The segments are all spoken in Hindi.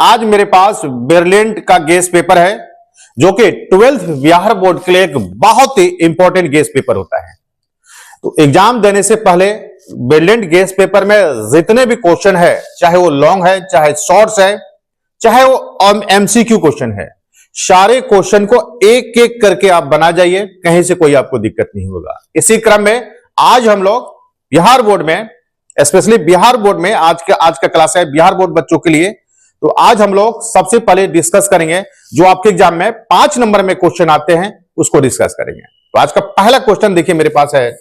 आज मेरे पास ब्रिलियंट का गेस पेपर है जो कि 12th बिहार बोर्ड के लिए एक बहुत ही इंपॉर्टेंट गेस पेपर होता है। तो एग्जाम देने से पहले ब्रिलियंट गेस पेपर में जितने भी क्वेश्चन है, चाहे वो लॉन्ग है, चाहे शॉर्ट्स है, चाहे वो एमसीक्यू क्वेश्चन है, सारे क्वेश्चन को एक एक करके आप बना जाइए, कहीं से कोई आपको दिक्कत नहीं होगा। इसी क्रम में आज हम लोग बिहार बोर्ड में, स्पेशली बिहार बोर्ड में आज का क्लास है बिहार बोर्ड बच्चों के लिए। तो आज हम लोग सबसे पहले डिस्कस करेंगे जो आपके एग्जाम में 5 नंबर में क्वेश्चन आते हैं, उसको डिस्कस करेंगे। तो आज का पहला क्वेश्चन देखिए मेरे पास है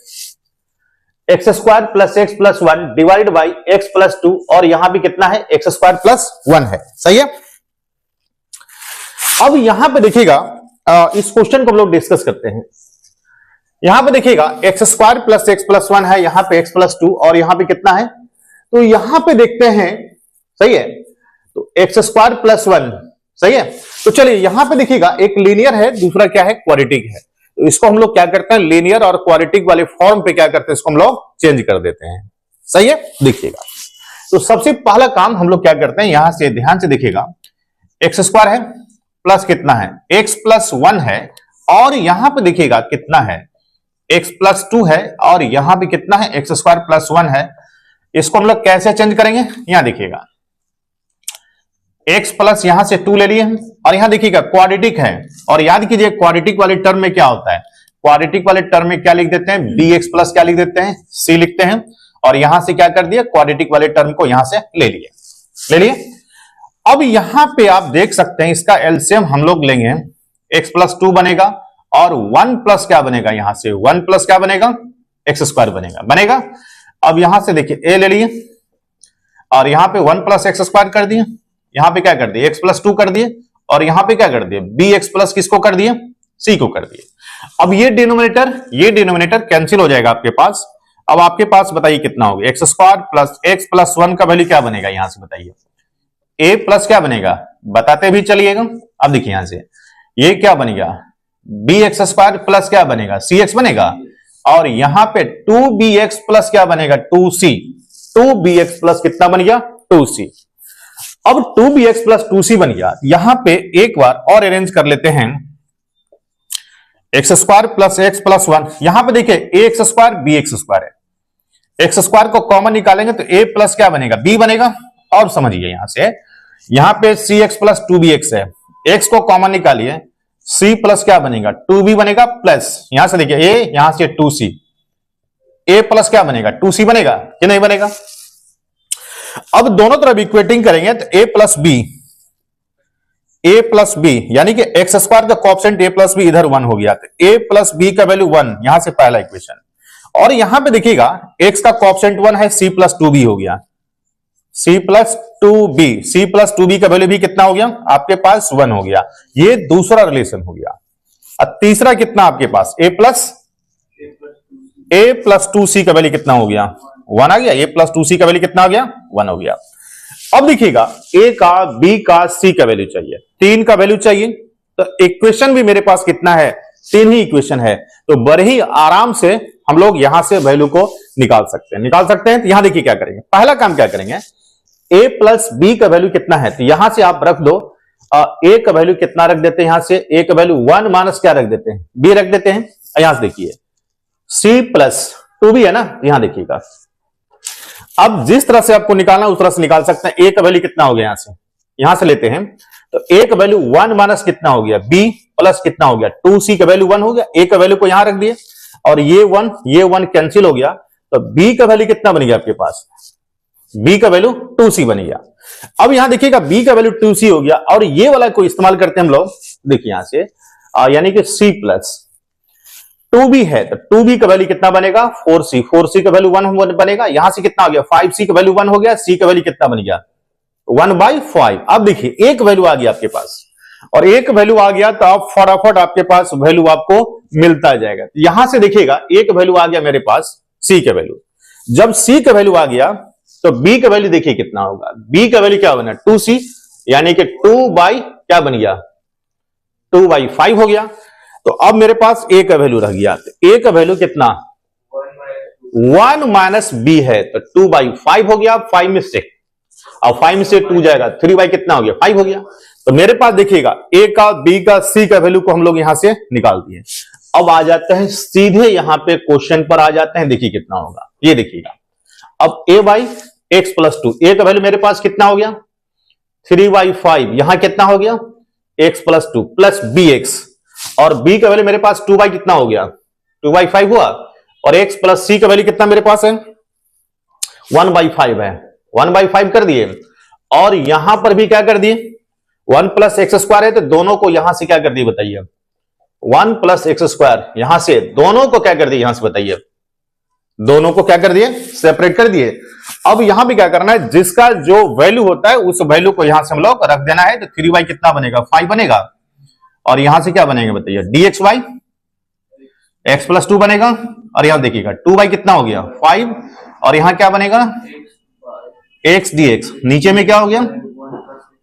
x square plus x plus 1 divide by x plus 2, और यहां भी कितना है, एक्स स्क्वायर प्लस 1 है। सही है। अब यहां पे देखिएगा, इस क्वेश्चन को हम लोग डिस्कस करते हैं। यहां पे देखिएगा x square plus x plus 1 है, यहां पे एक्स प्लस 2, और यहां पे कितना है, तो यहां पे देखते हैं। सही है। तो एक्स स्क्वायर प्लस 1, सही है। तो चलिए यहां पे देखिएगा, एक लीनियर है, दूसरा क्या है, क्वाड्रेटिक है। तो इसको हम लोग क्या करते हैं, लीनियर और क्वाड्रेटिक वाले फॉर्म पे क्या करते हैं, इसको हम लोग चेंज कर देते हैं। सही है। देखिएगा, तो सबसे पहला काम हम लोग क्या करते हैं, यहां से ध्यान से देखिएगा, एक्स स्क्वायर है प्लस कितना है, एक्स प्लस 1 है, और यहां पे देखिएगा कितना है, एक्स प्लस 2 है, और यहां पे कितना है, एक्स स्क्वायर प्लस 1 है। इसको हम लोग कैसे चेंज करेंगे, यहां देखिएगा x प्लस यहां से 2 ले लिए, और यहां देखिएगा क्वाड्रेटिक है, और याद कीजिए क्वाड्रेटिक वाले टर्म में क्या होता है, क्वाड्रेटिक वाले टर्म में क्या लिख देते हैं, bx प्लस क्या लिख देते हैं, c लिखते हैं, और यहां से क्या कर दिया, क्वाड्रेटिक वाले टर्म को यहां से ले लिए। अब यहां पे आप देख सकते हैं, इसका एलसीएम हम लोग लेंगे, x प्लस 2 बनेगा, और 1 प्लस क्या बनेगा, यहां से 1 प्लस क्या बनेगा, एक्स स्क्वायर बनेगा। अब यहां से देखिए a ले लिए, और यहां पे 1 प्लस एक्स स्क्वायर कर दिए, यहां पे क्या कर दिए, x प्लस 2 कर दिए, और यहां पे क्या कर दिए, bx प्लस किसको कर दिए, c को कर दिए। अब ये डिनोमिनेटर कैंसिल हो जाएगा आपके पास। अब आपके पास बताइए कितना होगा, x square plus x plus 1 का वैल्यू क्या बनेगा, यहां से बताइए, a प्लस क्या बनेगा, बताते भी चलिएगा। अब देखिए यहां से ये क्या बनेगा, bx स्क्वायर प्लस क्या बनेगा, cx बनेगा, और यहां पे 2bx प्लस क्या बनेगा, 2c, 2bx प्लस कितना बन गया, 2c। अब 2bx प्लस 2c बन गया। यहां पे एक बार और अरेंज कर लेते हैं, x square plus x plus 1, यहां पे देखिए एक्स स्क्वायर bx स्क्वायर है, एक्स स्क्वायर को कॉमन निकालेंगे तो a प्लस क्या बनेगा, b बनेगा, और समझिए यहां से, यहां पे cx प्लस 2bx है, x को कॉमन निकालिए, c प्लस क्या बनेगा, 2b बनेगा, प्लस यहां से देखिए a, यहां से 2c, a प्लस क्या बनेगा, 2c बनेगा कि नहीं बनेगा। अब दोनों तरफ इक्वेटिंग करेंगे तो a प्लस बी यानी कि एक्स स्क्वायर का कोएफिशिएंट a प्लस बी इधर 1 हो गया, तो a प्लस बी का वैल्यू 1, यहां से पहला इक्वेशन। और यहां पे देखिएगा x का कोएफिशिएंट 1 है, c प्लस 2b हो गया, c प्लस 2b का वैल्यू भी कितना हो गया, आपके पास 1 हो गया। ये दूसरा रिलेशन हो गया। अब तीसरा कितना आपके पास, a प्लस 2c का वैल्यू कितना हो गया, 1 आ गया, a प्लस 2c का वैल्यू कितना आ गया, 1 हो गया। अब देखिएगा a का, b का, c का वैल्यू चाहिए, 3 का वैल्यू चाहिए, तो इक्वेशन भी मेरे पास कितना है, 3 ही इक्वेशन है। तो बड़े ही आराम से हम लोग यहां से वैल्यू को निकाल सकते हैं। तो यहां देखिए क्या करेंगे, पहला काम क्या करेंगे, a प्लस b का वैल्यू कितना है, तो यहां से आप रख दो, a का वैल्यू कितना रख देते हैं, यहां से a का वैल्यू 1 माइनस क्या रख देते हैं, b रख देते हैं। यहां से देखिए c प्लस 2b है ना, यहां देखिएगा, अब जिस तरह से आपको निकालना उस तरह से निकाल सकते हैं। a का वैल्यू कितना हो गया, यहां से लेते हैं, तो a का वैल्यू 1 माइनस कितना हो गया, b प्लस कितना हो गया, 2c का वैल्यू 1 हो गया, a का वैल्यू को यहां रख दिए, और ये 1 कैंसिल हो गया, तो b का वैल्यू कितना बन गया आपके पास, b का वैल्यू 2c बन गया। अब यहां देखिएगा b का वैल्यू 2c हो गया, और ये वाला को इस्तेमाल करते हैं हम लोग, देखिए यहां से, यानी कि c प्लस 2b है, तो 2b का वैल्यू कितना बनेगा, 4c का वैल्यू 1 बनेगा, यहां से कितना हो गया, 5c का वैल्यू 1 हो गया, c का वैल्यू कितना बन गया, 1/5। अब देखिए एक वैल्यू आ गया आपके पास, और एक वैल्यू आ गया तो आप फटाफट आपके पास वैल्यू आपको मिलता जाएगा। यहां से देखिएगा एक वैल्यू आ गया मेरे पास, c का वैल्यू, जब c का वैल्यू आ गया तो b का वैल्यू देखिए कितना होगा, b का वैल्यू क्या बना, 2c, यानी कि 2 बाई क्या बन गया, 2/5 हो गया। तो अब मेरे पास a का वैल्यू रह गया, तो a का वैल्यू कितना, 1 माइनस b है, तो 2/5 हो गया, 5 में से अब 5 से 2 जाएगा, 3 कितना हो गया 5 हो गया। तो मेरे पास देखिएगा ए का, बी का, सी का वैल्यू को हम लोग यहां से निकाल दिए। अब आ जाते हैं सीधे यहां पे क्वेश्चन पर आ जाते हैं। देखिए कितना होगा, ये देखिएगा। अब a बाई एक्स प्लस 2, ए का वैल्यू मेरे पास कितना हो गया 3/5, यहां कितना हो गया x plus 2 plus b x, और b का वैल्यू मेरे पास 2 कितना हो गया 2/5 हुआ, और x प्लस c का वैल्यू कितना मेरे पास है 1/5 है, 1/5 कर दिए। और यहां पर भी क्या कर दिए 1 प्लस एक्स स्क्वायर है, तो दोनों को यहां से क्या कर दिए बताइए 1 प्लस एक्स स्क्वायर, यहां से दोनों को क्या कर दिए, यहां से बताइए दोनों को क्या कर दिए सेपरेट कर दिए। अब यहां भी क्या करना है, जिसका जो वैल्यू होता है उस वैल्यू को यहां से हम लोग रख देना है। तो 3y कितना बनेगा 5 बनेगा, और यहां से क्या बनेगा बताइए dx बाई एक्स प्लस 2 बनेगा, और यहां देखिएगा 2y कितना हो गया 5, और यहां क्या बनेगा x dx, नीचे में क्या हो गया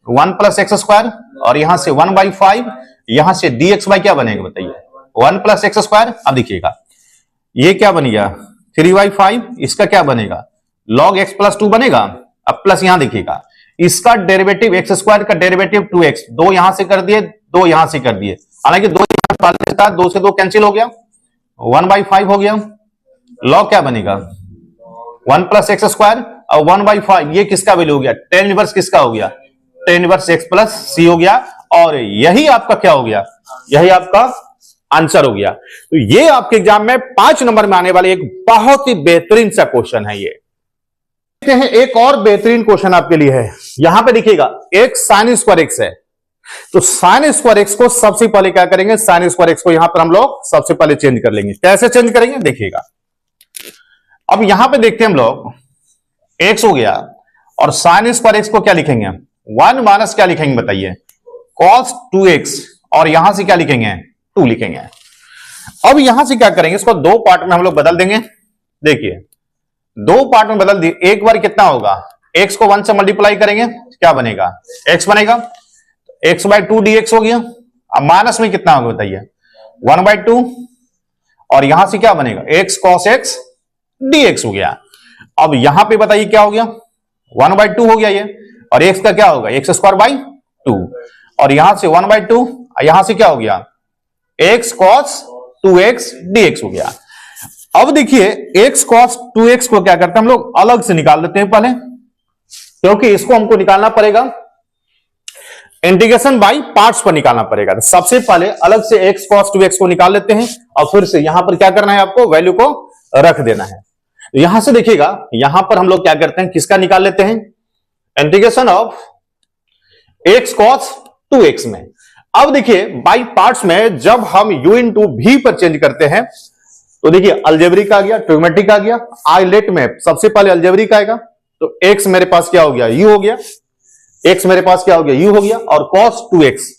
1 प्लस एक्स स्क्वायर, और यहां से 1/5, यहां से dx बाई क्या बनेगा बताइए 1 प्लस एक्स स्क्वायर। अब देखिएगा ये क्या बन गया 3/5, इसका क्या बनेगा log x प्लस 2 बनेगा। अब प्लस यहां देखिएगा इसका डेरिवेटिव एक्स स्क्वायर का डेरिवेटिव 2x, 2 यहां से कर दिए 2 यहां से कर दिए, हालांकि 2 2 से 2 कैंसिल हो गया 1/5 हो गया। log क्या बनेगा 1 प्लस एक्स स्क्वायर, और 1/5 ये किसका वैल्यू हो गया tan इनवर्स किसका हो गया tan inverse x plus c हो गया, और यही आपका क्या हो गया, यही आपका आंसर हो गया। तो ये आपके एग्जाम में 5 नंबर में आने वाले एक बहुत ही बेहतरीन सा क्वेश्चन है। ये देखते हैं एक और बेहतरीन क्वेश्चन आपके लिए है। यहां पे देखिएगा एक साइन स्क्वायर एक्स है, तो साइन स्क्वायर एक्स को सबसे पहले क्या करेंगे, साइन स्क्वायर एक्स को यहां पर हम लोग सबसे पहले चेंज कर लेंगे। कैसे चेंज करेंगे देखिएगा। अब यहां पे देखते हैं हम लोग एक्स हो गया, और साइन स्क्वायर एक्स को क्या लिखेंगे 1 माइनस क्या लिखेंगे बताइए cos 2x, और यहां से क्या लिखेंगे 2 लिखेंगे। अब यहां से क्या करेंगे, इसको 2 पार्ट में हम लोग बदल देंगे। देखिए 2 पार्ट में बदल दिए, एक बार कितना होगा x को 1 से मल्टीप्लाई करेंगे क्या बनेगा x बनेगा, x/2 dx हो गया। अब माइनस में कितना होगा बताइए 1/2, और यहां से क्या बनेगा x cos x dx हो गया। अब यहां पे बताइए क्या हो गया 1/2 हो गया ये, और x का क्या होगा x²/2, और यहां से 1/2, यहां से क्या हो गया x cos 2x dx हो गया। अब देखिए x cos 2x को क्या करते हैं हम लोग अलग से निकाल लेते हैं पहले, क्योंकि इसको हमको निकालना पड़ेगा इंटीग्रेशन बाय पार्ट्स पर निकालना पड़ेगा। सबसे पहले अलग से x cos 2x को निकाल लेते हैं, और फिर से यहां पर क्या करना है आपको वैल्यू को रख देना है। यहां से देखिएगा यहां पर हम लोग क्या करते हैं किसका निकाल लेते हैं integration of x cos 2x में। अब देखिए बाई पार्ट्स में जब हम u इंटू v पर चेंज करते हैं, तो देखिए अलजेब्रिक आ गया, ट्रिग्मेटिक आ गया, आइलेट में सबसे पहले अलजेब्रिक आएगा, तो x मेरे पास क्या हो गया u हो गया, x मेरे पास क्या हो गया u हो गया, और cos 2x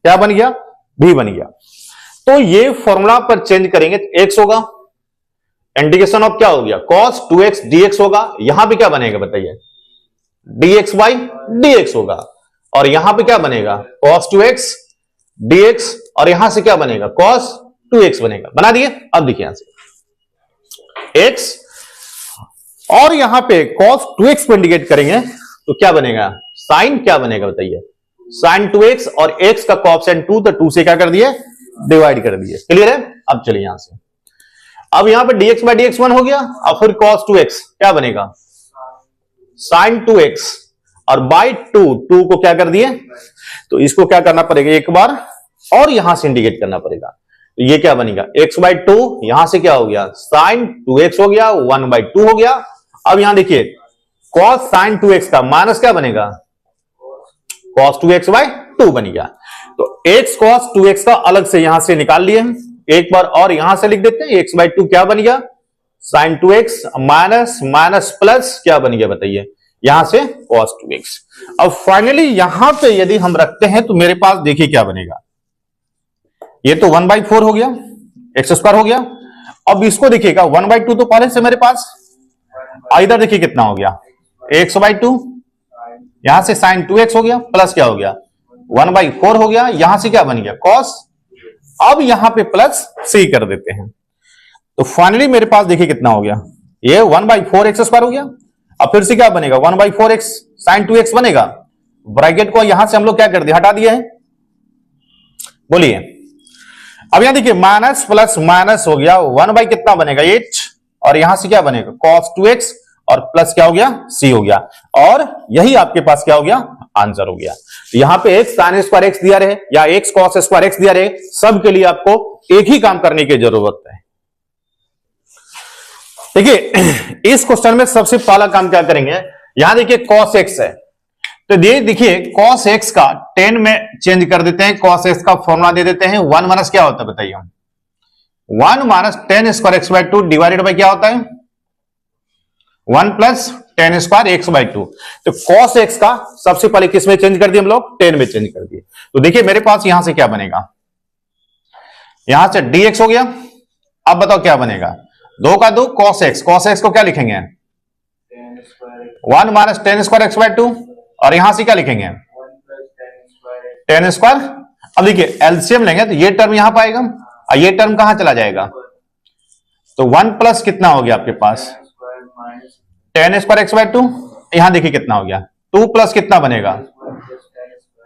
क्या बन गया v बन गया। तो ये फॉर्मूला पर चेंज करेंगे तो x होगा, इंटीग्रेशन ऑफ क्या हो गया cos 2x dx होगा, यहां पे क्या बनेगा बताइए dx बाई dx होगा, और यहां पे क्या बनेगा cos 2x dx, और यहां से क्या बनेगा cos 2x बनेगा। बना दिए। अब देखिए यहां से x, और यहां पे cos 2x को इंडिकेट करेंगे तो क्या बनेगा sin क्या बनेगा बताइए sin 2x, और x का कोएफिशिएंट 2, तो 2 से क्या कर दिए डिवाइड कर दिए। क्लियर है। अब चलिए यहां से, अब यहां पे dx बाई dx 1 हो गया, अब फिर cos 2x क्या बनेगा sin 2x, और बाई 2 को क्या कर दिए, तो इसको क्या करना पड़ेगा एक बार और यहां से इंडिकेट करना पड़ेगा। तो ये क्या बनेगा x/2, यहां से क्या हो गया sin 2x हो गया, 1/2 हो गया। अब यहां देखिए cos sin 2x का माइनस क्या बनेगा cos 2x/2 बन गया। तो x cos 2x का अलग से यहां से निकाल लिए, एक बार और यहां से लिख देते हैं x/2 क्या बन गया sin 2x, minus minus plus क्या बन गया बताइए यहां से cos 2x। अब फाइनली यहां पे यदि हम रखते हैं तो मेरे पास देखिए क्या बनेगा, ये तो 1/4 हो गया x² हो गया। अब इसको देखिएगा 1/2 तो पहले से मेरे पास, इधर देखिए कितना हो गया x/2, यहां से sin 2x हो गया, प्लस क्या हो गया 1/4 हो गया, यहां से क्या बन गया cos, अब यहां पे प्लस c कर देते हैं। तो फाइनली मेरे पास देखिए कितना हो गया, ये 1/4 x² हो गया। अब फिर से क्या बनेगा 1/4 x साइन 2x बनेगा। ब्रैकेट को यहां से हम लोग क्या कर दिया, हटा दिया है। बोलिए अब यहां देखिए माइनस प्लस माइनस हो गया, 1 बाई कितना बनेगा 8, और यहां से क्या बनेगा cos 2x, और प्लस क्या हो गया c हो गया, और यही आपके पास क्या हो गया आंसर हो गया। तो यहां पे x sin स्क्वायर x दिया रहे या x cos स्क्वायर x दिया रहे, सब के लिए आपको एक ही काम करने की जरूरत है। देखिए इस क्वेश्चन में सबसे पहला काम क्या करेंगे, यहां देखिए cos x है, तो देखिए cos x का 10 में चेंज कर देते हैं, cos x का फॉर्मूला दे देते हैं, 1 माइनस क्या होता है बताइए, 1 minus 10 square x by 2 divided by क्या होता है 1 प्लस 10 स्क्वायर x बाई 2। तो cos x का सबसे पहले किस में चेंज कर दिए हम लोग, 10 में चेंज कर दिए। तो देखिए मेरे पास यहां से क्या बनेगा, यहां से dx हो गया। अब बताओ क्या बनेगा, 2 का 2 cos x को क्या लिखेंगे 1 माइनस 10 स्क्वायर x बाई 2, और यहां से क्या लिखेंगे 10 स्क्वायर। अब देखिए एलसीएम लेंगे तो ये टर्म यहां पाएगा और ये टर्म कहां चला जाएगा, तो 1 प्लस कितना हो गया आपके पास 10 स्क्वायर x बाई 2, यहां देखिए कितना हो गया 2 प्लस कितना बनेगा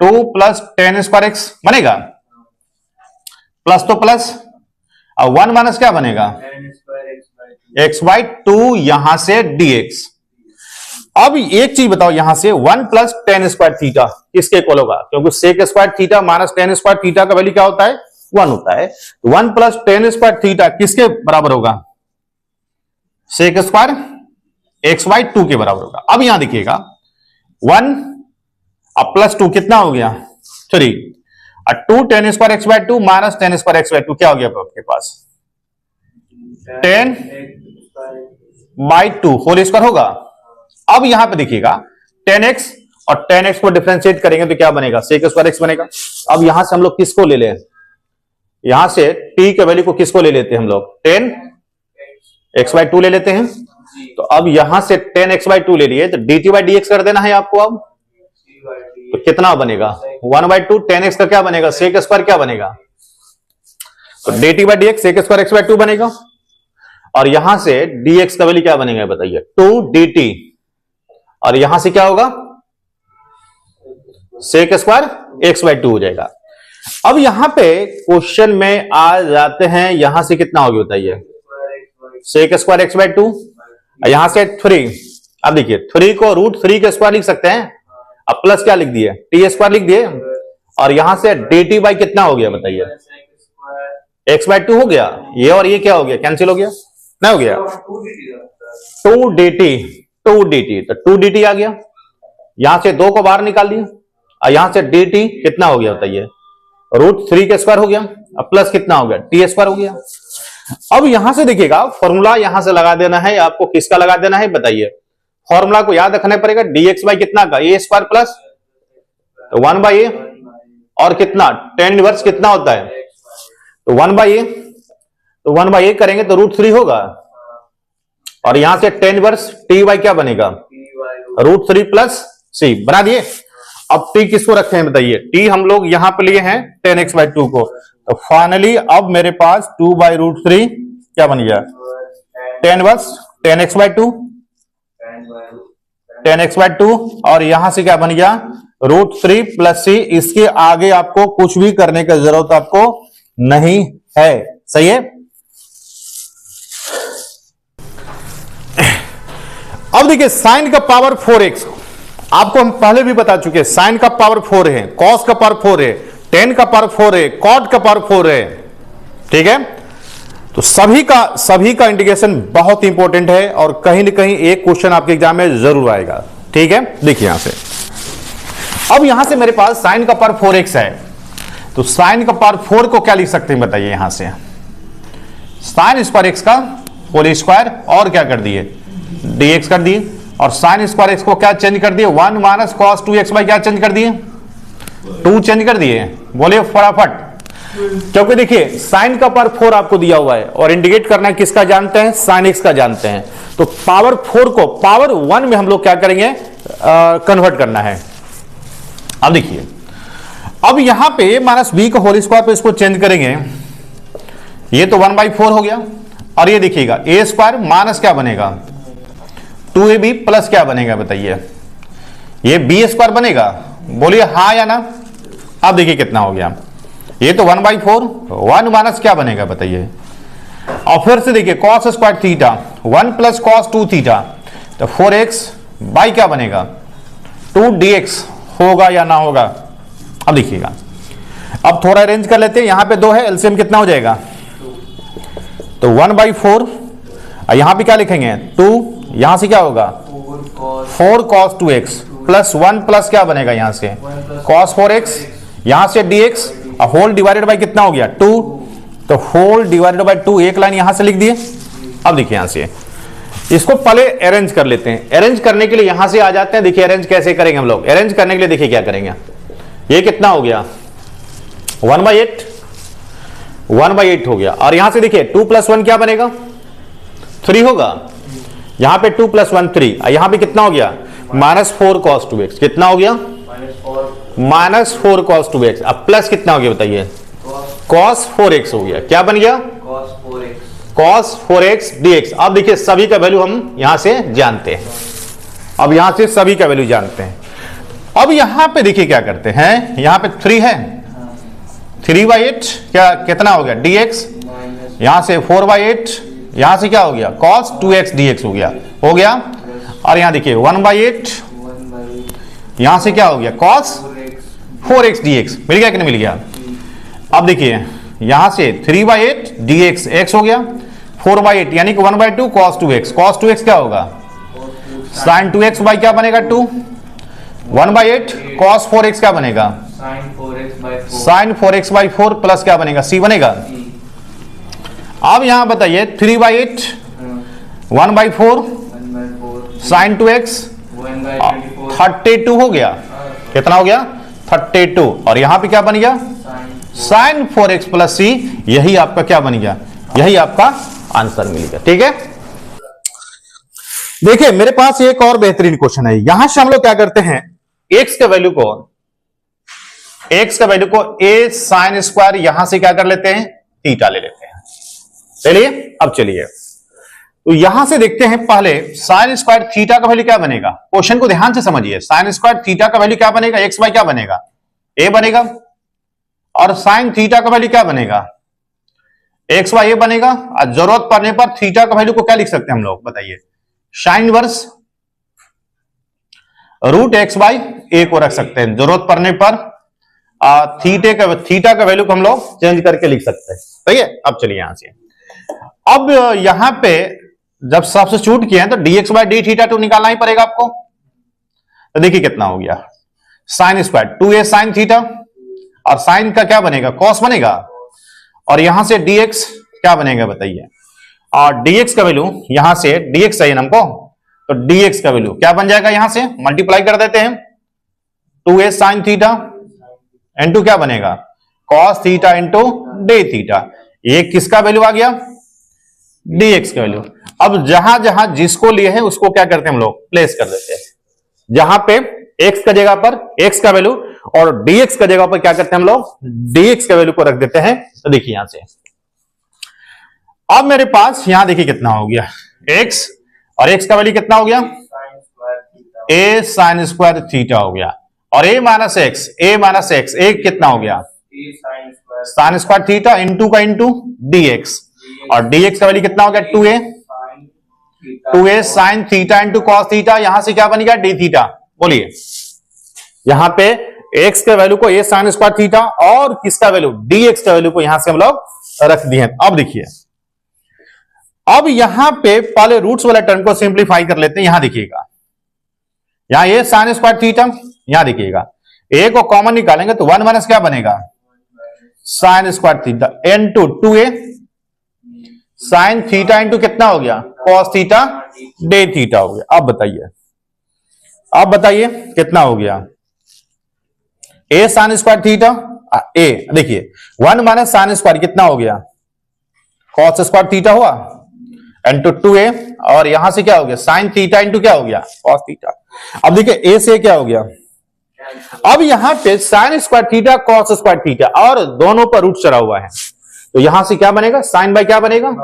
2 प्लस 10 स्क्वायर x बनेगा, प्लस तो प्लस, और 1 माइनस क्या बनेगा x बाई 2 यहां से dx। अब एक चीज बताओ, यहां से 1 प्लस 10 स्क्वायर थीटा किसके इक्वल होगा, क्योंकि sec square theta minus 10 square theta का वैल्यू क्या होता है 1 होता है। 1 प्लस 10 स्क्वायर थीटा किसके बराबर होगा, सेक स्क्वायर x बाई 2 के बराबर होगा। अब यहां देखिएगा 1 अब प्लस 2 कितना हो गया 3, और 2 10 square x by 2 minus 10 square x by 2 क्या हो गया आपके पास 10 बाई 2 होल स्क्वायर होगा। अब यहां पे देखिएगा 10x और 10x को डिफरेंशिएट करेंगे तो क्या बनेगा सेक स्क्वायर x बनेगा। अब यहां से हम लोग किसको ले लें, यहां से t के वैल्यू को किसको ले लेते हैं हम लोग 10x बाई 2 ले लेते हैं। तो अब यहां से 10x बाई 2 ले लिए तो dt बाई dx कर देना है आपको। अब तो कितना बनेगा 1 बाई 2, 10x का क्या बनेगा सेक स्क्वायर क्या बनेगा, तो dt by dx sec square x by 2 बनेगा, और यहां से dx का वैल्यू क्या बनेगा बताइए 2 dt, और यहां से क्या होगा सेक स्क्वायर x बाई 2 हो जाएगा। अब यहां पे क्वेश्चन में आ जाते हैं, यहां से कितना होगी बताइए सेक स्क्वायर x बाई 2, यहां से 3। अब देखिए 3 को √3 के स्क्वायर लिख सकते हैं, अब प्लस क्या लिख दिए टी स्क्वायर लिख दिए, और यहां से dt बाई कितना हो गया बताइए x बाई 2 हो गया, ये और ये क्या हो गया कैंसिल हो गया, नहीं हो गया 2 dt, तो 2 dt आ गया, यहां से 2 को बाहर निकाल दिया, और यहां से dt कितना हो गया बताइए √3 के स्क्वायर हो गया, अब प्लस कितना हो गया टी स्क्वायर हो गया। अब यहां से देखिएगा फॉर्मूला यहां से लगा देना है आपको, किसका लगा देना है बताइए, फॉर्मूला को याद रखना पड़ेगा dx बाई कितना का a square plus 1 by a, और कितना tan इनवर्स कितना होता है तो 1 बाई a, तो 1 बाई a करेंगे तो √3 होगा, और यहां से tan इनवर्स t बाई क्या बनेगा √3 प्लस c बना दिए। अब t किसको रखे हैं बताइए, t हम लोग यहां पे लिए हैं 10x बाई 2 को, तो फाइनली अब मेरे पास 2 बाई √3 क्या बन गया tan inverse 10x by 2, 10x by 2, और यहां से क्या बन गया √3 प्लस c। इसके आगे आपको कुछ भी करने की जरूरत आपको नहीं है, सही है। अब देखिए साइन का पावर 4x आपको हम पहले भी बता चुके हैं, साइन का पावर 4 है, कॉस का पावर 4 है, टेन का पावर 4 है, कॉट का पावर 4 है, ठीक है। तो सभी का इंटीग्रेशन बहुत इंपॉर्टेंट है, और कहीं ना कहीं एक क्वेश्चन आपके एग्जाम में जरूर आएगा, ठीक है। देखिए यहां से अब यहां से मेरे पास साइन का पावर 4x है, तो साइन का पावर 4 को क्या लिख सकते हैं बताइए, यहां से साइन स्क्वायर x का होल स्क्वायर और क्या कर दिए dx कर दिए, और साइन स्क्वायर x को क्या चेंज कर दिए 1 माइनस cos 2x बाई क्या चेंज कर दिए 2 चेंज कर दिए। बोले फटाफट, क्योंकि देखिए साइन का पावर 4 आपको दिया हुआ है और इंडिकेट करना है किसका जानते हैं साइन x का जानते हैं, तो पावर 4 को पावर 1 में हम लोग क्या करेंगे कन्वर्ट करना है। अब देखिए अब यहां पे माइनस b का होल स्क्वायर पे इसको चेंज करेंगे, ये तो 1 बाई 4 हो गया, और ये देखिएगा a स्क्वायर माइनस क्या बनेगा 2ab प्लस क्या बनेगा बताइए, ये बी स्क्वायर बनेगा, बोलिए हाँ या ना। अब देखिए कितना हो गया, ये तो 1/4, 1 माइनस क्या बनेगा बताइए। और फिर से देखिए cos square theta 1 plus cos 2 theta, तो 4x बाई क्या बनेगा 2dx, होगा या ना होगा। अब देखिएगा, अब थोड़ा अरेंज कर लेते हैं, यहां पे 2 है, एलसीएम कितना हो जाएगा, तो 1/4, यहां पे क्या लिखेंगे 2, यहां से क्या होगा 4 cos 2x प्लस 1 प्लस क्या बनेगा यहां से cos 4x, यहां से dx, होल डिवाइडेड बाय कितना हो गया 2, तो होल डिवाइडेड बाय 2, एक लाइन यहां से लिख दिए। अब देखिए यहां से इसको पहले अरेंज कर लेते हैं। अरेंज करने के लिए यहां से आ जाते हैं, देखिए अरेंज कैसे करेंगे हम लोग। अरेंज करने के लिए देखिए क्या करेंगे, ये कितना हो गया 1/8, 1/8 हो गया। और यहां से देखिए 2 + 1 क्या बनेगा 3 होगा, यहां पे 2 + 1 3, यहां पे कितना हो गया -4 cos 2x, कितना हो गया -4 cos 2x। अब प्लस कितना हो गया बताइए cos 4x हो गया, क्या बन गया cos 4x dx। अब देखिए सभी का वैल्यू हम यहां से जानते हैं, अब यहां से सभी का वैल्यू जानते हैं। अब यहां पे देखिए क्या करते हैं, यहां पे 3 है, 3/8 क्या कितना हो गया dx, यहां से 4/8, यहां से क्या हो गया cos 2x dx हो गया। और यहां देखिए 1/8, यहां से क्या हो गया cos 4x dx, मिल गया कि नहीं मिल गया। अब देखिए यहां से 3/8 dx x हो गया, 4/8 यानी कि 1/2 cos 2x, cos 2x क्या होगा sin 2x बाई क्या बनेगा 2, 1/8 cos 4x क्या बनेगा sin 4x/4 प्लस क्या बनेगा c बनेगा। अब यहां बताइए 3/8 1/4 sin 2x 32 हो गया, कितना हो गया 32, और यहां पे क्या बन गया sin 4x प्लस c, यही आपका क्या बन गया, यही आपका आंसर मिल गया। ठीक है, देखिए मेरे पास एक और बेहतरीन क्वेश्चन है। यहां से हम लोग क्या करते हैं, x के वैल्यू को a sin स्क्वायर यहां से क्या कर लेते हैं थीटा ले लेते हैं। चलिए अब चलिए तो यहां से देखते हैं, पहले sin स्क्वायर थीटा का वैल्यू क्या बनेगा, क्वेश्चन को ध्यान से समझिए। sin स्क्वायर थीटा का वैल्यू क्या बनेगा, x बाई क्या बनेगा a बनेगा, और साइन थीटा का वैल्यू क्या बनेगा x बाई a बनेगा। और जरूरत पड़ने पर थीटा का वैल्यू को क्या लिख सकते हैं हम लोग बताइए, sine inverse √x by a को रख सकते हैं। जरूरत पड़ने पर थीटा का वैल्यू को हम लोग चेंज करके लिख सकते हैं। सही है, अब चलिए यहां से, अब यहां पे जब सब्स्टिट्यूट किए हैं तो dx बाई डी थीटा तो निकालना ही पड़ेगा आपको। तो देखिए कितना हो गया sine square 2a sign theta, और साइन का क्या बनेगा कॉस बनेगा, और यहां से dx क्या बनेगा बताइए, और dx का वैल्यू यहां से dx चाहिए हमको, तो dx का वैल्यू क्या बन जाएगा, यहां से मल्टीप्लाई कर देते हैं 2a साइन थीटा इंटू क्या बनेगा cos theta into day theta. ये किसका वैल्यू आ गया dx का वैल्यू। अब जहां जहां जिसको लिए हैं उसको क्या करते हैं हम लोग प्लेस कर देते हैं, जहां पे x का जगह पर x का वैल्यू और dx का जगह पर क्या करते हैं हम लोग dx का वैल्यू को रख देते हैं। तो देखिए यहां से अब मेरे पास यहां देखिए कितना हो गया x, और x का वैल्यू कितना हो गया a साइन स्क्वायर थीटा हो गया, और a माइनस एक्स a कितना हो गया साइन स्क्वायर थीटा इंटू का इंटू dx, और dx का वैल्यू कितना हो गया 2a sine theta into cos theta, यहां से क्या बन गया डी थीटा। बोलिए यहां पे x के वैल्यू को a साइन स्क्वायर थीटा और किसका वैल्यू dx का वैल्यू को यहां से हम लोग रख दिए। अब देखिए, अब यहां पे पहले रूट्स वाला टर्म को सिंप्लीफाई कर लेते हैं। यहां देखिएगा, यहां a साइन स्क्वायर थीटा, यहां देखिएगा a को कॉमन निकालेंगे तो 1 माइनस क्या बनेगा sign square theta into 2a sine theta into कितना हो गया कॉस थीटा डे थीटा हो गया। अब बताइए कितना हो गया a sign square theta, a देखिए 1 माइनस साइन स्क्वायर कितना हो गया कॉस स्क्वायर थीटा हुआ इंटू 2a, और यहां से क्या हो गया साइन थीटा इंटू क्या हो गया कॉस थीटा। अब देखिए a से क्या हो गया, अब यहां पे sign square theta cos square theta और दोनों पर रूट चढ़ा हुआ है, तो यहां से क्या बनेगा साइन बाय क्या बनेगा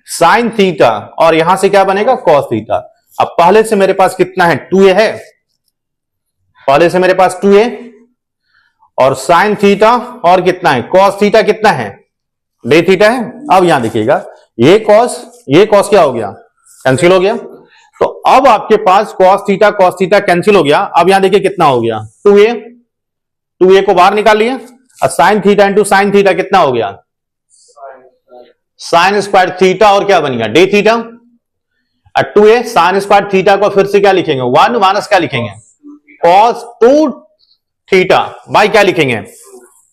साइन थीटा, और यहां से क्या बनेगा कॉस थीटा। अब पहले से मेरे पास कितना है 2a है, पहले से मेरे पास 2a और साइन थीटा और कितना है कॉस थीटा कितना है डे थीटा है। अब यहां देखिएगा ये कॉस क्या हो गया कैंसिल हो गया। तो अब आपके पास कॉस थीटा कैंसिल हो गया। अब यहां देखिए कितना हो गया 2a को बाहर निकाल लिए और sine theta into sine theta कितना हो गया साइन स्क्वायर थीटा और क्या बन गया day theta. 2a sign square theta को फिर से क्या लिखेंगे 1 माइनस क्या लिखेंगे कॉस 2 थीटा बाई क्या लिखेंगे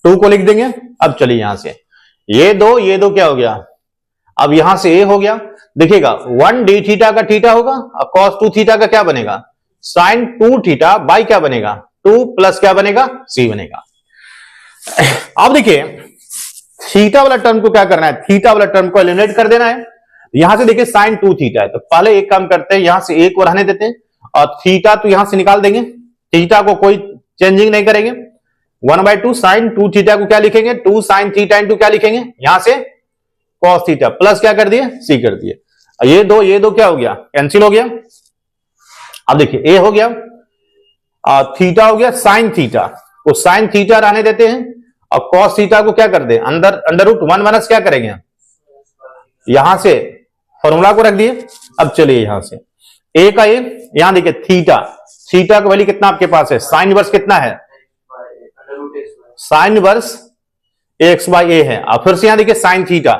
2 को लिख देंगे। अब चलिए यहां से ये दो क्या हो गया अब यहां से ए हो गया। देखिएगा 1 डी थीटा का थीटा होगा और कॉस 2 थीटा का क्या बनेगा साइन 2 थीटा बाई क्या बनेगा 2 प्लस क्या बनेगा सी बनेगा। अब देखिए थीटा वाला टर्म को क्या करना है थीटा वाला टर्म को एलिमिनेट कर देना है। यहां से देखिए साइन 2 थीटा है तो पहले एक काम करते हैं यहां से ए को रहने देते हैं और थीटा तो यहां से निकाल देंगे। थीटा को कोई चेंजिंग नहीं करेंगे 1/2 साइन 2 थीटा को क्या लिखेंगे 2 साइन थीटा इंटू क्या लिखेंगे यहां से कॉस थीटा प्लस क्या कर दिए सी कर दिए। ये दो क्या हो गया कैंसिल हो गया। अब देखिए ए हो गया थीटा हो गया साइन थीटा को साइन थीटा रहने देते हैं और कॉस थीटा को क्या कर दे अंडर रूट 1 माइनस क्या करेंगे यहां से फॉर्मूला को रख दिए। अब चलिए यहां से ए का ए यहां देखिए थीटा का वैल्यू कितना आपके पास है साइन इनवर्स कितना है sine inverse x by a है। अब फिर से यहां देखिए साइन थीटा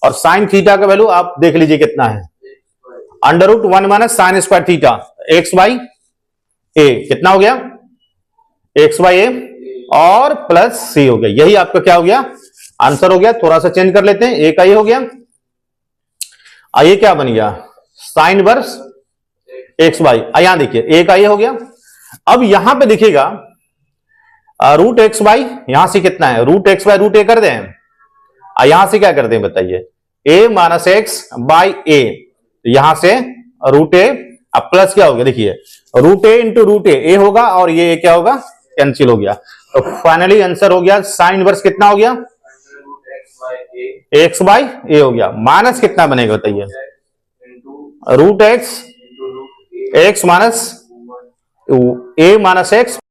और साइन थीटा का वैल्यू आप देख लीजिए कितना है under root 1 minus sine square theta x by a कितना हो गया एक्स बाई ए और प्लस सी हो गया। यही आपका क्या हो गया आंसर हो गया। थोड़ा सा चेंज कर लेते हैं ए का ये हो गया ये क्या बन गया साइन वर्स एक्स बाई यहां देखिए ए का ये हो गया। अब यहां पे देखिएगा रूट एक्स बाई यहां से कितना है रूट एक्स बाई रूट ए कर दें यहां से क्या करते हैं बताइए ए माइनस एक्स बाई ए यहां से रूट ए अब प्लस क्या हो गया देखिए रूट ए इंटू रूट ए होगा और ये क्या होगा कैंसिल हो गया। तो फाइनली आंसर हो गया साइन इनवर्स कितना हो गया एक्स बाई ए हो गया माइनस कितना बनेगा बताइए रूट एक्स माइनस ए माइनस एक्स